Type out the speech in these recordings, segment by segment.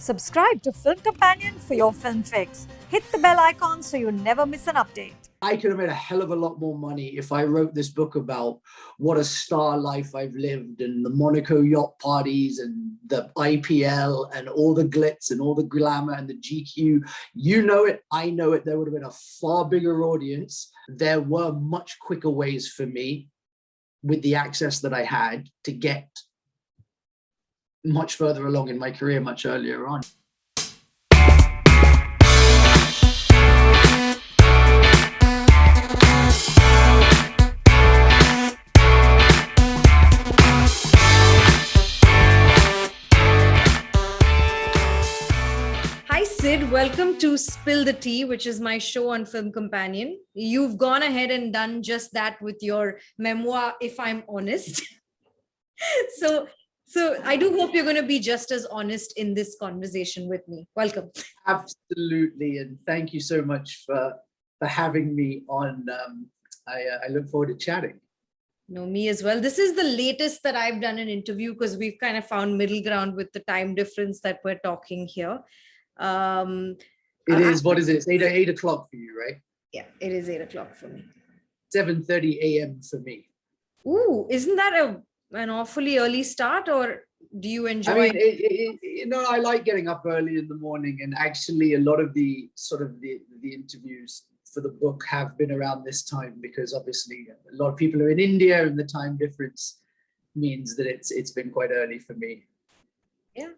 Subscribe to Film Companion for your film fix. Hit the bell icon so you never miss an update. I could have made a hell of a lot more money if I wrote this book about what a star life I've lived and the Monaco yacht parties and the IPL and all the glitz and all the glamour and the GQ. You know it, I know it. There would have been a far bigger audience. There were much quicker ways for me with the access that I had to get much further along in my career much earlier on. Hi Sid, welcome to Spill the Tea, which is my show on Film Companion. You've gone ahead and done just that with your memoir, If I'm Honest. So I do hope you're going to be just as honest in this conversation with me. Welcome. Absolutely, and thank you so much for having me on. I look forward to chatting. No, me as well. This is the latest that I've done an interview because we've kind of found middle ground with the time difference that we're talking here. It is, what is it? It's 8 o'clock for you, right? Yeah, it is 8 o'clock for me. 7:30 a.m. for me. Ooh, isn't that an awfully early start, or do you enjoy? I mean, I like getting up early in the morning, and actually a lot of the the interviews for the book have been around this time because obviously a lot of people are in India and the time difference means that it's been quite early for me.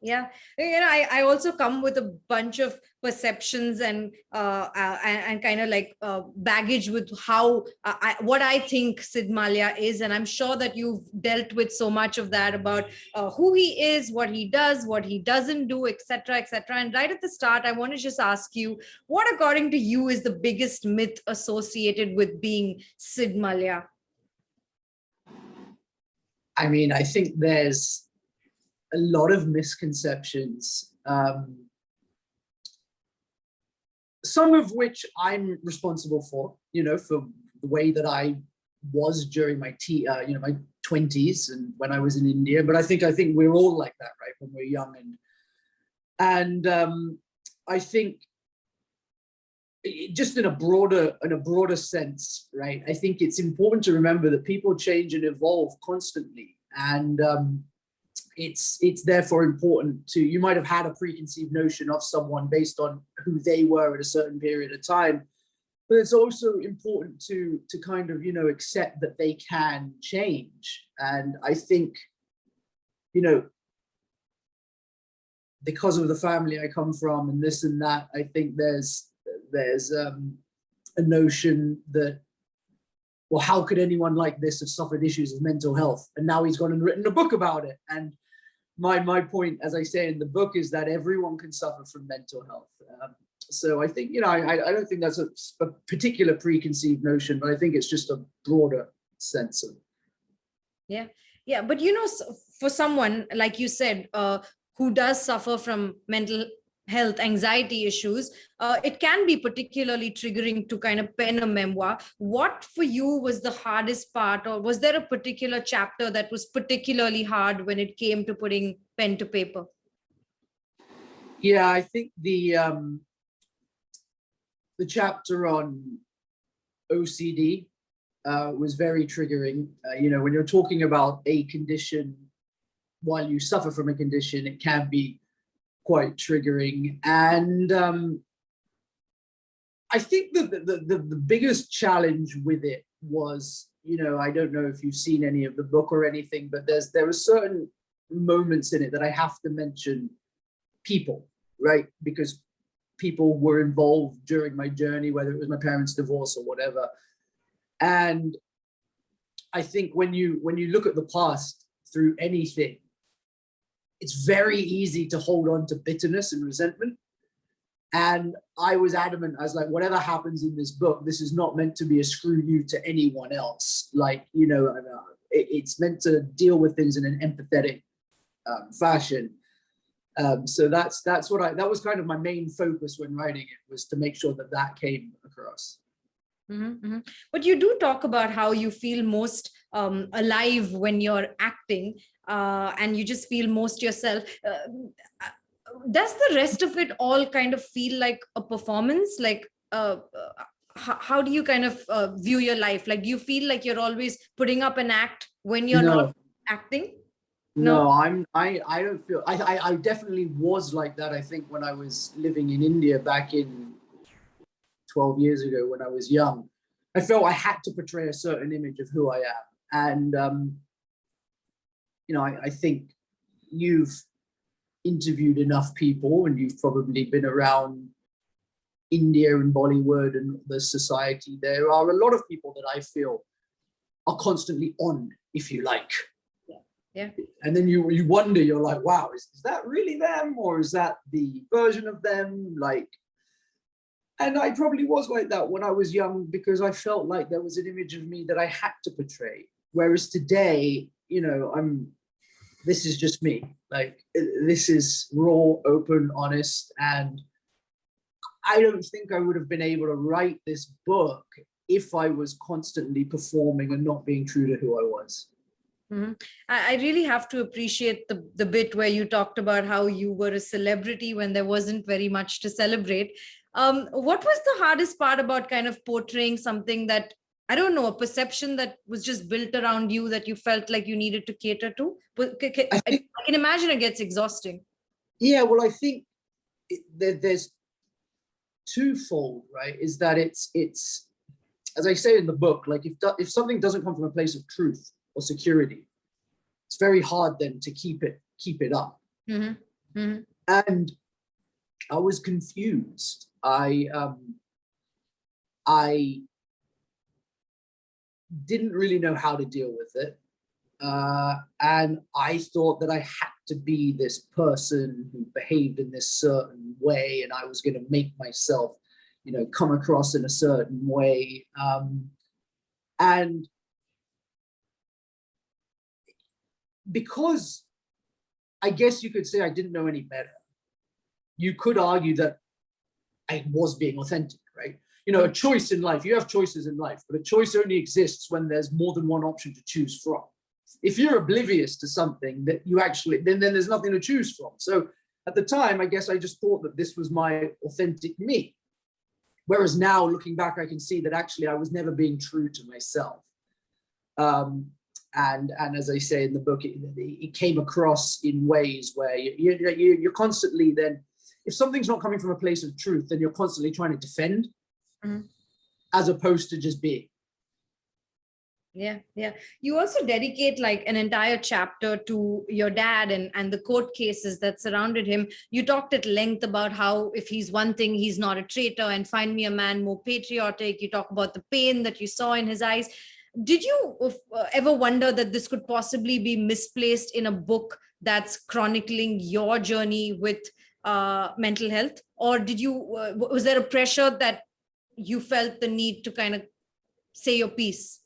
Yeah. I also come with a bunch of perceptions and kind of like baggage with how what I think Sid Mallya is, and I'm sure that you've dealt with so much of that about who he is, what he does, what he doesn't do, etc., etc. And right at the start, I want to just ask you, what according to you is the biggest myth associated with being Sid Mallya? I mean, I think there's a lot of misconceptions, some of which I'm responsible for, for the way that I was during my my 20s and when I was in India. But I think we're all like that, right? When we're young, and I think just in a broader sense, right? I think it's important to remember that people change and evolve constantly, and it's therefore important to, you might have had a preconceived notion of someone based on who they were at a certain period of time, but it's also important to kind of, accept that they can change. And I think, because of the family I come from and this and that, I think there's a notion that, well, how could anyone like this have suffered issues of mental health? And now he's gone and written a book about it. And my point, as I say in the book, is that everyone can suffer from mental health. So I think, I don't think that's a particular preconceived notion, but I think it's just a broader sense of. Yeah. But, for someone, like you said, who does suffer from mental health, anxiety issues, it can be particularly triggering to kind of pen a memoir. What for you was the hardest part, or was there a particular chapter that was particularly hard when it came to putting pen to paper? Yeah, I think the chapter on OCD was very triggering. When you're talking about a condition, while you suffer from a condition, it can be quite triggering. And I think that the biggest challenge with it was, I don't know if you've seen any of the book or anything, but there are certain moments in it that I have to mention people, right? Because people were involved during my journey, whether it was my parents' divorce or whatever. And I think when you look at the past through anything, it's very easy to hold on to bitterness and resentment. And I was adamant. I was like, whatever happens in this book, this is not meant to be a screw you to anyone else. Like, it's meant to deal with things in an empathetic fashion. So that was kind of my main focus when writing it, was to make sure that came across. Mm-hmm. But you do talk about how you feel most alive when you're acting, and you just feel most yourself. does the rest of it all kind of feel like a performance? Like, how do you kind of view your life? Like, do you feel like you're always putting up an act when you're No. not acting? No, I don't feel, I definitely was like that. I think when I was living in India back in 12 years ago, when I was young, I felt I had to portray a certain image of who I am. And, you know, I think you've interviewed enough people, and you've probably been around India and Bollywood and the society. There are a lot of people that I feel are constantly on, if you like. Yeah. And then you wonder, you're like, wow, is that really them, or is that the version of them? Like, and I probably was like that when I was young, because I felt like there was an image of me that I had to portray. Whereas today, you know, this is just me. Like, this is raw, open, honest. And I don't think I would have been able to write this book if I was constantly performing and not being true to who I was. Mm-hmm. I really have to appreciate the bit where you talked about how you were a celebrity when there wasn't very much to celebrate. What was the hardest part about kind of portraying something that, I don't know, a perception that was just built around you that you felt like you needed to cater to? I can imagine it gets exhausting. Yeah, well, I think there's twofold, right? Is that it's as I say in the book, like if something doesn't come from a place of truth or security, it's very hard then to keep it up. Mm-hmm. Mm-hmm. And I was confused. I didn't really know how to deal with it. And I thought that I had to be this person who behaved in this certain way, and I was going to make myself, you know, come across in a certain way. And because I guess you could say I didn't know any better, you could argue that I was being authentic, right? You know, a choice in life, you have choices in life, but a choice only exists when there's more than one option to choose from. If you're oblivious to something that you actually, then there's nothing to choose from. So at the time, I guess I just thought that this was my authentic me. Whereas now, looking back, I can see that actually I was never being true to myself. And as I say in the book, it came across in ways where you're constantly then, if something's not coming from a place of truth, then you're constantly trying to defend, mm-hmm. as opposed to just being. Yeah. You also dedicate like an entire chapter to your dad and the court cases that surrounded him. You talked at length about how if he's one thing, he's not a traitor, and find me a man more patriotic. You talk about the pain that you saw in his eyes. Did you ever wonder that this could possibly be misplaced in a book that's chronicling your journey with mental health? Or was there a pressure that you felt the need to kind of say your piece?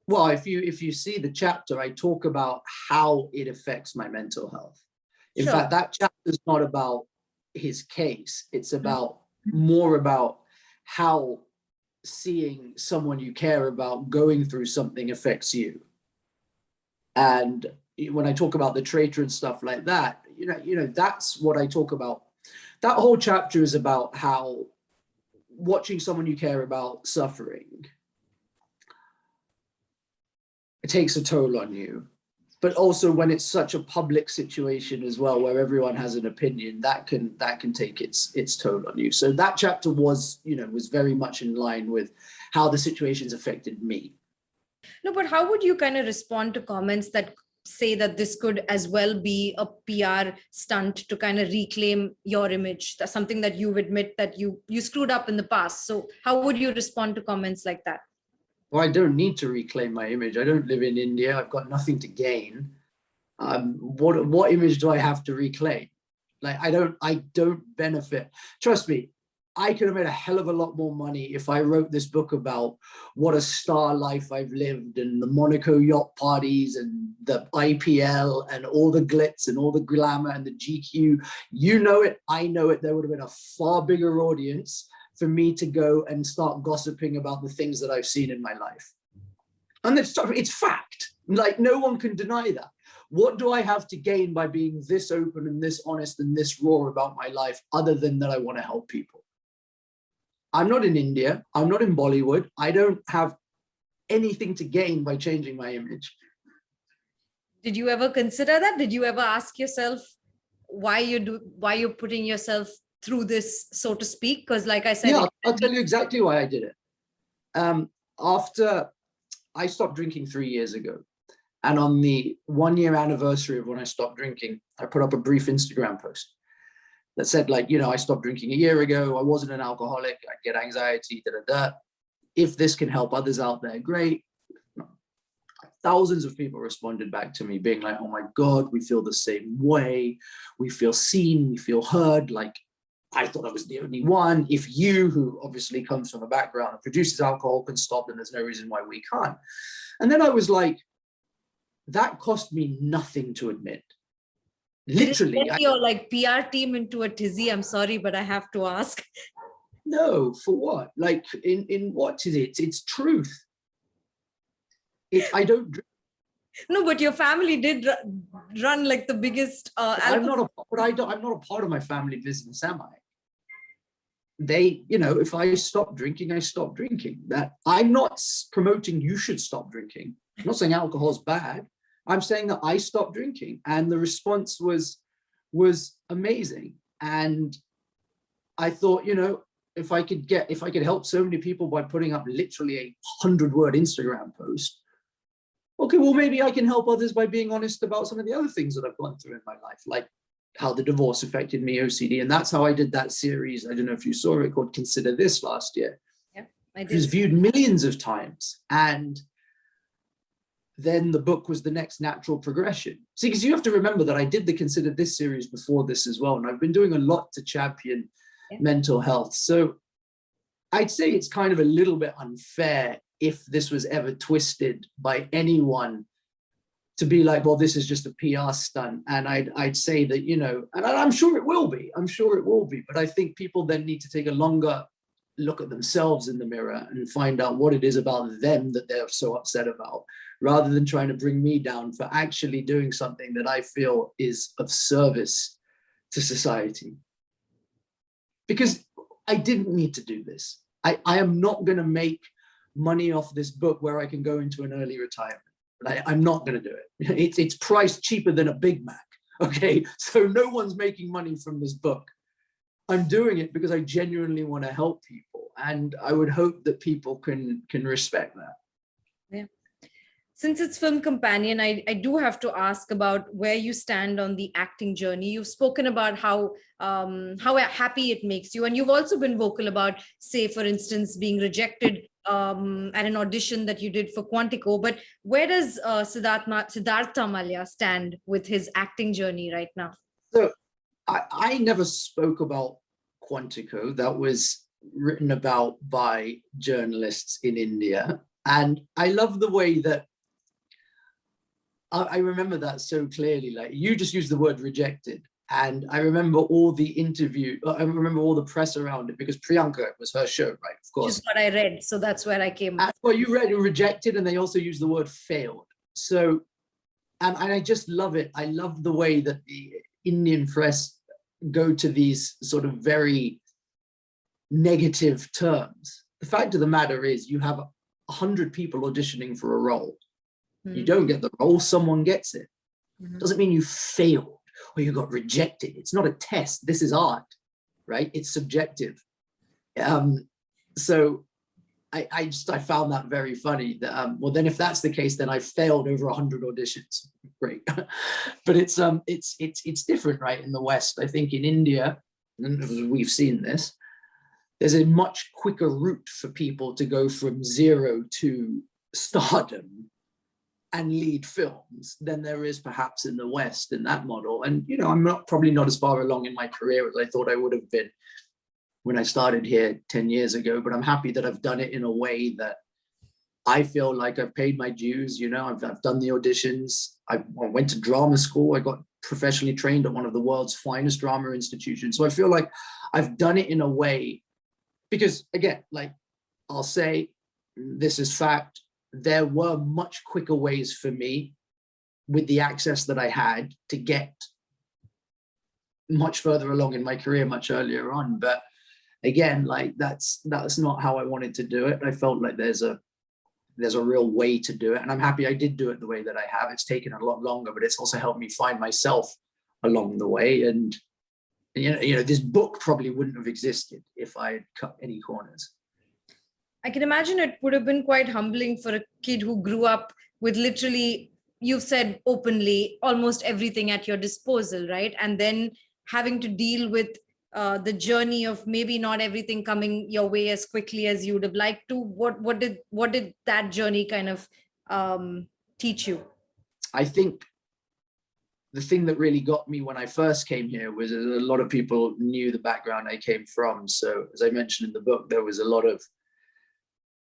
Well, if you see the chapter, I talk about how it affects my mental health. In fact, that chapter is not about his case. It's about more about how seeing someone you care about going through something affects you. And when I talk about the traitor and stuff like that, you know, that's what I talk about. That whole chapter is about how watching someone you care about suffering, it takes a toll on you. But also when it's such a public situation as well, where everyone has an opinion, that can take its toll on you. So that chapter was very much in line with how the situations affected me. No, but how would you kind of respond to comments that say that this could as well be a PR stunt to kind of reclaim your image? That's something that you admit that you screwed up in the past. So how would you respond to comments like that? Well, I don't need to reclaim my image. I don't live in India. I've got nothing to gain. What image do I have to reclaim? Like, I don't benefit. Trust me, I could have made a hell of a lot more money if I wrote this book about what a star life I've lived, and the Monaco yacht parties and the IPL and all the glitz and all the glamour and the GQ. You know it, I know it. There would have been a far bigger audience for me to go and start gossiping about the things that I've seen in my life. And it's fact. Like, no one can deny that. what do I have to gain by being this open and this honest and this raw about my life, other than that I want to help people? I'm not in India. I'm not in Bollywood. I don't have anything to gain by changing my image. Did you ever consider that? Did you ever ask yourself why you're putting yourself through this, so to speak? Because like I said, yeah, I'll tell you exactly why I did it. After I stopped drinking 3 years ago, and on the 1-year anniversary of when I stopped drinking, I put up a brief Instagram post that said, like, you know, I stopped drinking a year ago. I wasn't an alcoholic. I get anxiety, da, da, da. If this can help others out there, great. Thousands of people responded back to me being like, oh my God, we feel the same way. We feel seen, we feel heard. Like, I thought I was the only one. If you, who obviously comes from a background and produces alcohol, can stop, then there's no reason why we can't. And then I was like, that cost me nothing to admit. Literally. Did it get your like PR team into a tizzy? I'm sorry, but I have to ask. No, for what? Like, in what is it? It's truth. I don't drink. No, but your family did run like the biggest. I'm not a part of my family business, am I? They, you know, if I stop drinking, I stop drinking. That I'm not promoting you should stop drinking. I'm not saying alcohol is bad. I'm saying that I stopped drinking, and the response was amazing. And I thought, you know, if I could help so many people by putting up literally a 100-word Instagram post, okay, well, maybe I can help others by being honest about some of the other things that I've gone through in my life, like how the divorce affected me, OCD. And that's how I did that series. I don't know if you saw it, called Consider This, last year. Yeah, I did. It was viewed millions of times. And then the book was the next natural progression. See, because you have to remember that I did the Consider This series before this as well. And I've been doing a lot to champion mental health. So I'd say it's kind of a little bit unfair if this was ever twisted by anyone to be like, well, this is just a PR stunt. And I'd say that, you know, and I'm sure it will be, but I think people then need to take a longer look at themselves in the mirror and find out what it is about them that they're so upset about, rather than trying to bring me down for actually doing something that I feel is of service to society. Because I didn't need to do this. I am not going to make money off this book where I can go into an early retirement. I'm not going to do it. It's priced cheaper than a Big Mac. Okay, so no one's making money from this book. I'm doing it because I genuinely want to help people, and I would hope that people can respect that. Yeah. Since it's Film Companion, I do have to ask about where you stand on the acting journey. You've spoken about how happy it makes you, and you've also been vocal about, say, for instance, being rejected at an audition that you did for Quantico. But where does Sidhartha Mallya stand with his acting journey right now? So I never spoke about Quantico. That was written about by journalists in India, and I love the way that I remember that so clearly. Like, you just used the word rejected, and I remember all the I remember all the press around it, because Priyanka, it was her show, right? Of course. Just what I read, so that's where I came. Well, you read rejected, and they also used the word failed. So, and I just love it. I love the way that the Indian press go to these sort of very negative terms. The fact of the matter is, you have 100 people auditioning for a role. You don't get the role, someone gets it. Doesn't mean you failed or you got rejected. It's not a test. This is art, right? It's subjective. So I found that very funny. That, well, then if that's the case, then I failed over 100 auditions. Great. But it's different, right? In the West, I think in India, and we've seen this, there's a much quicker route for people to go from zero to stardom and lead films than there is perhaps in the West in that model. And, you know, I'm probably not as far along in my career as I thought I would have been when I started here 10 years ago, but I'm happy that I've done it in a way that I feel like I've paid my dues. You know, I've done the auditions. I went to drama school. I got professionally trained at one of the world's finest drama institutions. So I feel like I've done it in a way, because again, like I'll say, this is fact, there were much quicker ways for me with the access that I had to get much further along in my career much earlier on. But again, like that's not how I wanted to do it. I felt like there's a real way to do it, and I'm happy I did do it the way that I have. It's taken a lot longer, but it's also helped me find myself along the way. And you know, this book probably wouldn't have existed if I had cut any corners. I can imagine it would have been quite humbling for a kid who grew up with literally, you've said openly, almost everything at your disposal, right? And then having to deal with the journey of maybe not everything coming your way as quickly as you would have liked to. What did that journey kind of teach you? I think the thing that really got me when I first came here was a lot of people knew the background I came from. So as I mentioned in the book, there was a lot of,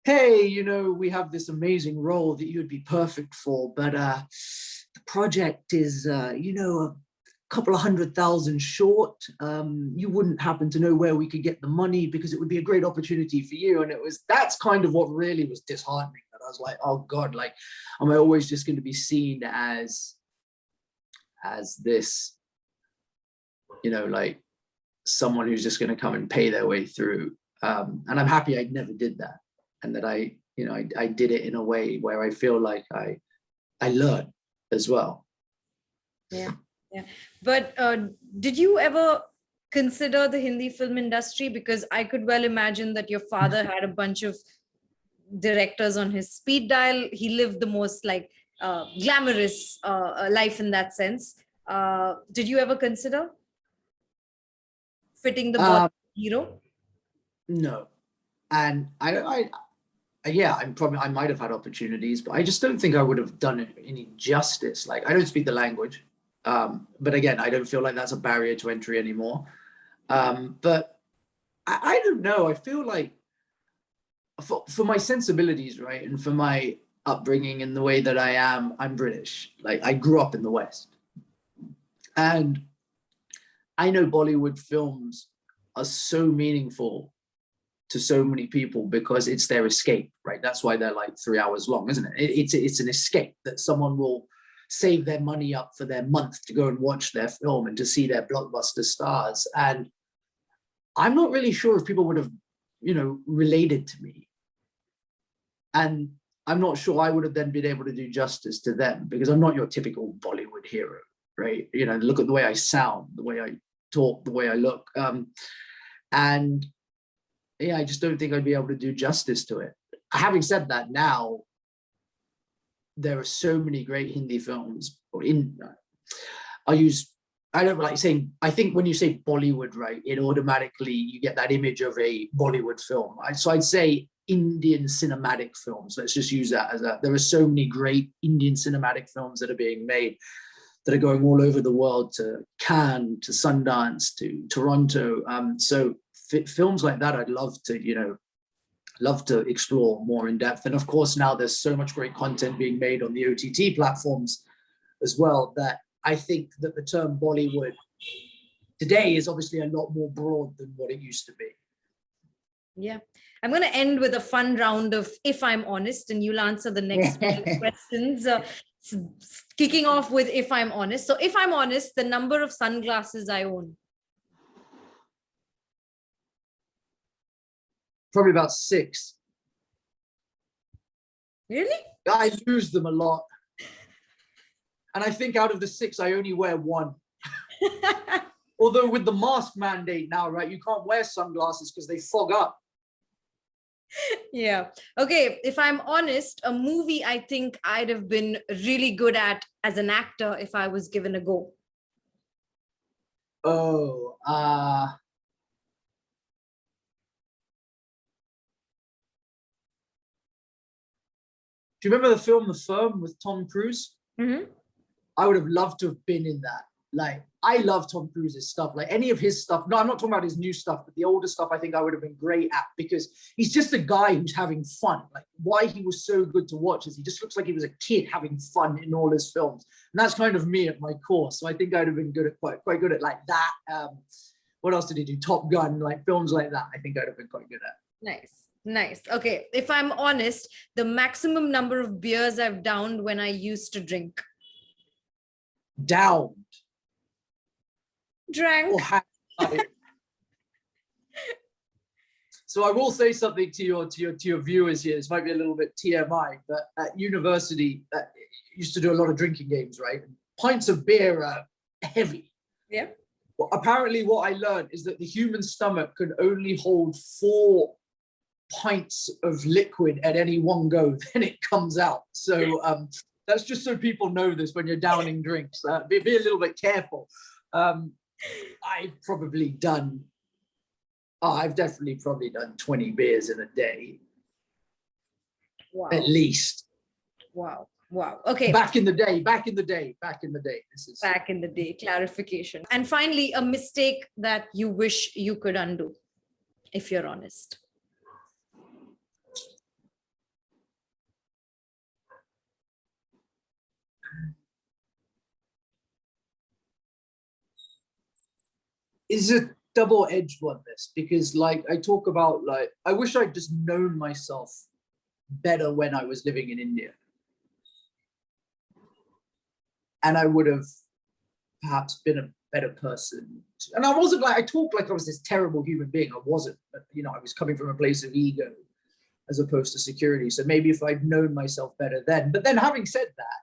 hey, you know, we have this amazing role that you would be perfect for, but the project is, you know, a couple of 100,000 short. You wouldn't happen to know where we could get the money because it would be a great opportunity for you. And that's kind of what really was disheartening. That I was like, oh God, like, am I always just going to be seen as this, you know, like someone who's just going to come and pay their way through. And I'm happy I never did that. And that I did it in a way where I feel like I learned as well. Yeah. But did you ever consider the Hindi film industry? Because I could well imagine that your father had a bunch of directors on his speed dial. He lived the most like glamorous life in that sense. Did you ever consider fitting the Bollywood hero? No. And I might have had opportunities, but I just don't think I would have done it any justice. Like, I don't speak the language. But again, I don't feel like that's a barrier to entry anymore. But I don't know. I feel like for my sensibilities, right, and for my upbringing and the way that I am, I'm British. Like, I grew up in the West. And I know Bollywood films are so meaningful to so many people because it's their escape, right? That's why they're like 3 hours long, isn't it? It's an escape that someone will save their money up for their month to go and watch their film and to see their blockbuster stars. And I'm not really sure if people would have, you know, related to me. And I'm not sure I would have then been able to do justice to them because I'm not your typical Bollywood hero, right? You know, look at the way I sound, the way I talk, the way I look. And yeah, I just don't think I'd be able to do justice to it. Having said that, now there are so many great Hindi films. I don't like saying, I think when you say Bollywood, right, it automatically, you get that image of a Bollywood film. So I'd say Indian cinematic films. Let's just use that there are so many great Indian cinematic films that are being made that are going all over the world, to Cannes, to Sundance, to Toronto. So films like that, I'd love to explore more in depth. And of course, now there's so much great content being made on the OTT platforms as well, that I think that the term Bollywood today is obviously a lot more broad than what it used to be. Yeah. I'm going to end with a fun round of If I'm Honest, and you'll answer the next questions. Kicking off with If I'm Honest. So if I'm honest, the number of sunglasses I own. Probably about 6. Really? I use them a lot. And I think out of the 6, I only wear 1. Although with the mask mandate now, right, you can't wear sunglasses because they fog up. Yeah. Okay. If I'm honest, a movie I think I'd have been really good at as an actor if I was given a go. Oh, do you remember the film The Firm with Tom Cruise? Mm-hmm. I would have loved to have been in that. Like, I love Tom Cruise's stuff. Like, any of his stuff. No, I'm not talking about his new stuff, but the older stuff I think I would have been great at, because he's just a guy who's having fun. Like, why he was so good to watch is he just looks like he was a kid having fun in all his films. And that's kind of me at my core. So I think I'd have been good at quite good at like that. What else did he do? Top Gun, like films like that. I think I'd have been quite good at. Nice. Okay. If I'm honest, the maximum number of beers I've downed when I used to drink. downed, Drank. or had. So I will say something to your viewers here. This might be a little bit TMI, but at university, used to do a lot of drinking games, right? Pints of beer are heavy. Yeah. Well, apparently, what I learned is that the human stomach can only hold 4 pints of liquid at any one go, then it comes out. So that's just so people know this when you're downing drinks. Be a little bit careful. I've definitely probably done 20 beers in a day. Wow. At least. Wow. Okay. Back in the day. This is Back in the day, clarification. And finally, a mistake that you wish you could undo, if you're honest. Is a double-edged one, this, because like I talk about, like, I wish I'd just known myself better when I was living in India. And I would have perhaps been a better person. And I wasn't like, I talk like I was this terrible human being. I wasn't, but I was coming from a place of ego as opposed to security. So maybe if I'd known myself better then. But then having said that,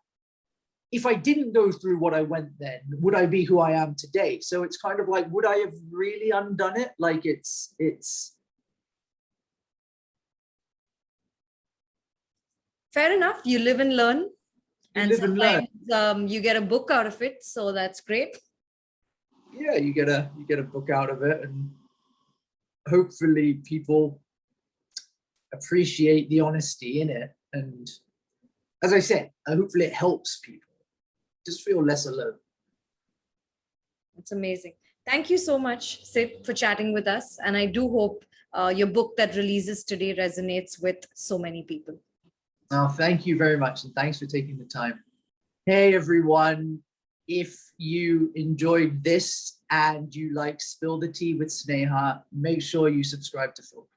if I didn't go through what I went then, would I be who I am today? So it's kind of like, would I have really undone it? Like it's. Fair enough. You live and learn. And live and learn. sometimes you get a book out of it. So that's great. Yeah, you get a book out of it, and hopefully people appreciate the honesty in it. And as I said, hopefully it helps people just feel less alone. That's amazing. Thank you so much, Sid, for chatting with us. And I do hope your book that releases today resonates with so many people. Well, thank you very much. And thanks for taking the time. Hey, everyone. If you enjoyed this and you like Spill the Tea with Sneha, make sure you subscribe to Phil.